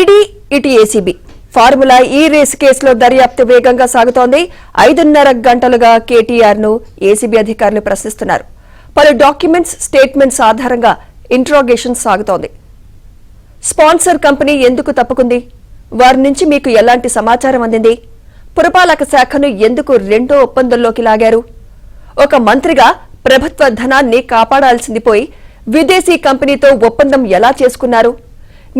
ఇటు ACB formula ఈ race కేసులో దర్యాప్తు వేగంగా సాగుతోంది. 5.5 గంటలుగా కేటీఆర్ ను ఏసీబీ అధికారులు ప్రశ్నిస్తున్నారు. పలు డాక్యుమెంట్స్, స్టేట్మెంట్స్ ఆధారంగా ఇంట్రాగేషన్ సాగుతోంది. స్పాన్సర్ కంపెనీ ఎందుకు తప్పుకుంది? వారి నుంచి మీకు ఎలాంటి సమాచారం అందింది? పురపాలక శాఖను ఎందుకు రెండో ఒప్పందంలోకి లాగారు? ఒక మంత్రిగా ప్రభుత్వ ధనాన్ని కాపాడాల్సింది పోయి విదేశీ కంపెనీతో ఒప్పందం ఎలా చేసుకున్నారు?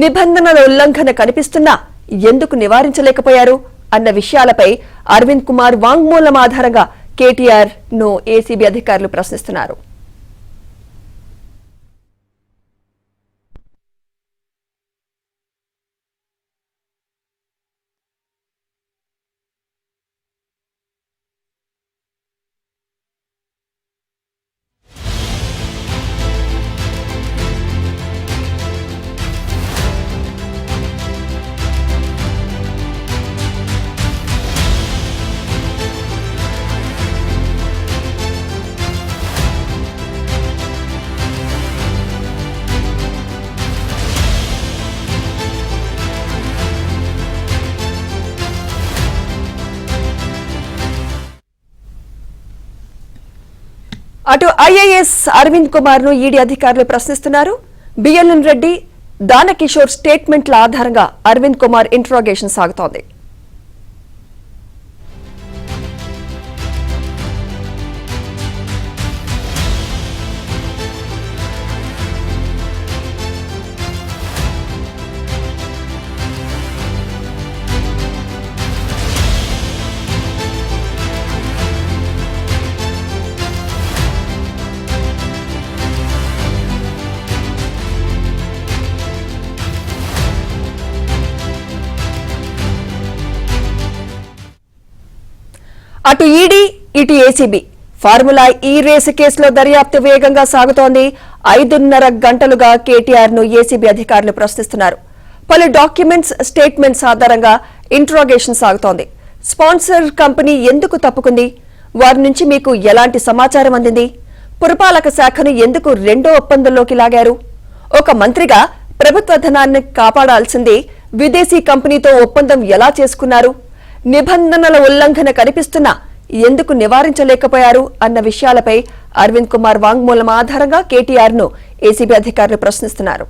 నిబంధనల ఉల్లంఘన కనిపిస్తున్నా ఎందుకు నివారించలేకపోయారు అన్న విషయాలపై అరవింద్ కుమార్ వాంగ్మూలం ఆధారంగా కేటీఆర్ ను ఏసీబీ అధికారులు ప్రశ్నిస్తున్నారు. అటు ఐఏఎస్ అరవింద్ కుమార్ ను ఈడీ అధికారులు ప్రశ్నిస్తున్నారు. బిఎల్ఎన్ రెడ్డి, దానకిషోర్ స్టేట్మెంట్ల ఆధారంగా అరవింద్ కుమార్ ఇంట్రాగేషన్ సాగుతోంది. అటు ఈడీ ఇటు ఏసీబీ ఫార్ములా ఈ రేసు కేసులో దర్యాప్తు వేగంగా సాగుతోంది. 5.5 గంటలుగా కేటీఆర్ ను ఏసీబీ అధికారులు ప్రశ్నిస్తున్నారు. పలు డాక్యుమెంట్స్, స్టేట్మెంట్స్ ఆధారంగా ఇంట్రాగేషన్ సాగుతోంది. స్పాన్సర్ కంపెనీ ఎందుకు తప్పుకుంది? వారి నుంచి మీకు ఎలాంటి సమాచారం అందింది? పురపాలక శాఖను ఎందుకు రెండో ఒప్పందంలోకి లాగారు? ఒక మంత్రిగా ప్రభుత్వ ధనాన్ని కాపాడాల్సింది విదేశీ కంపెనీతో ఒప్పందం ఎలా చేసుకున్నారు? నిబంధనల ఉల్లంఘన కనిపిస్తున్నా ఎందుకు నివారించలేకపోయారు అన్న విషయాలపై అరవింద్ కుమార్ వాంగ్మూలం ఆధారంగా కేటీఆర్ ను ఏసీబీ అధికారులు ప్రశ్నిస్తున్నారు.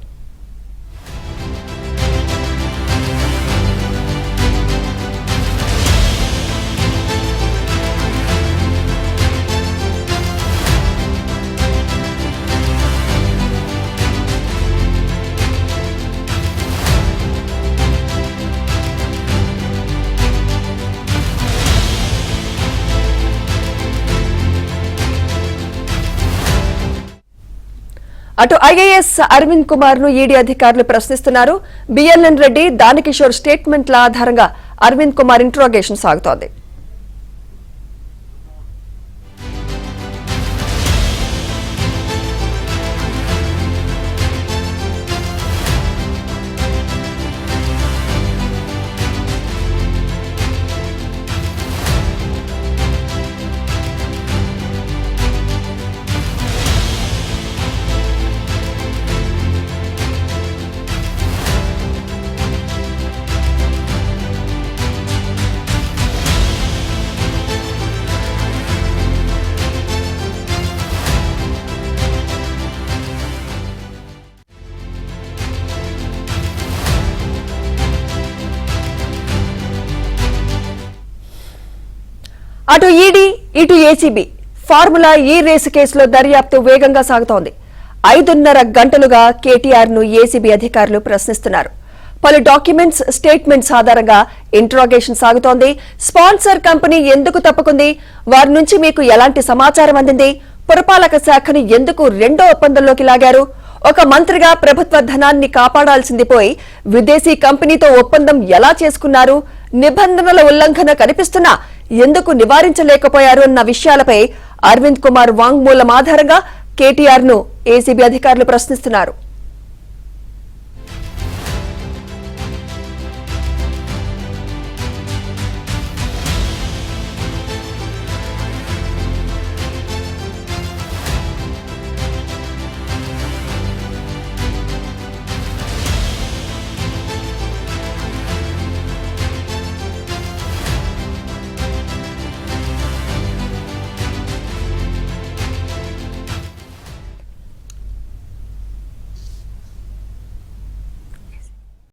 అటు ఐఏఎస్ అరవింద్ కుమార్ ను ఈడీ అధికారులు ప్రశ్నిస్తున్నారు. బిఎల్ఎన్ రెడ్డి, దానకిషోర్ స్టేట్మెంట్ల ఆధారంగా అరవింద్ కుమార్ ఇంట్రాగేషన్ సాగుతోంది. అటు ఈడీ ఇటు ఏసీబీ ఫార్ములా ఈ రేసు కేసులో దర్యాప్తు వేగంగా సాగుతోంది. 5.5 గంటలుగా కేటీఆర్ ను ఏసీబీ అధికారులు ప్రశ్నిస్తున్నారు. పలు డాక్యుమెంట్స్, స్టేట్మెంట్స్ ఆధారంగా ఇంట్రాగేషన్ సాగుతోంది. స్పాన్సర్ కంపెనీ ఎందుకు తప్పుకుంది? వారి నుంచి మీకు ఎలాంటి సమాచారం అందింది? పురపాలక శాఖను ఎందుకు రెండో ఒప్పందంలోకి లాగారు? ఒక మంత్రిగా ప్రభుత్వ ధనాన్ని కాపాడాల్సింది పోయి విదేశీ కంపెనీతో ఒప్పందం ఎలా చేసుకున్నారు? నిబంధనల ఉల్లంఘన కనిపిస్తున్నా ఎందుకు నివారించలేకపోయారు అన్న విషయాలపై అరవింద్ కుమార్ వాంగ్మూలం ఆధారంగా కేటీఆర్ ను ఏసీబీ అధికారులు ప్రశ్నిస్తున్నారు.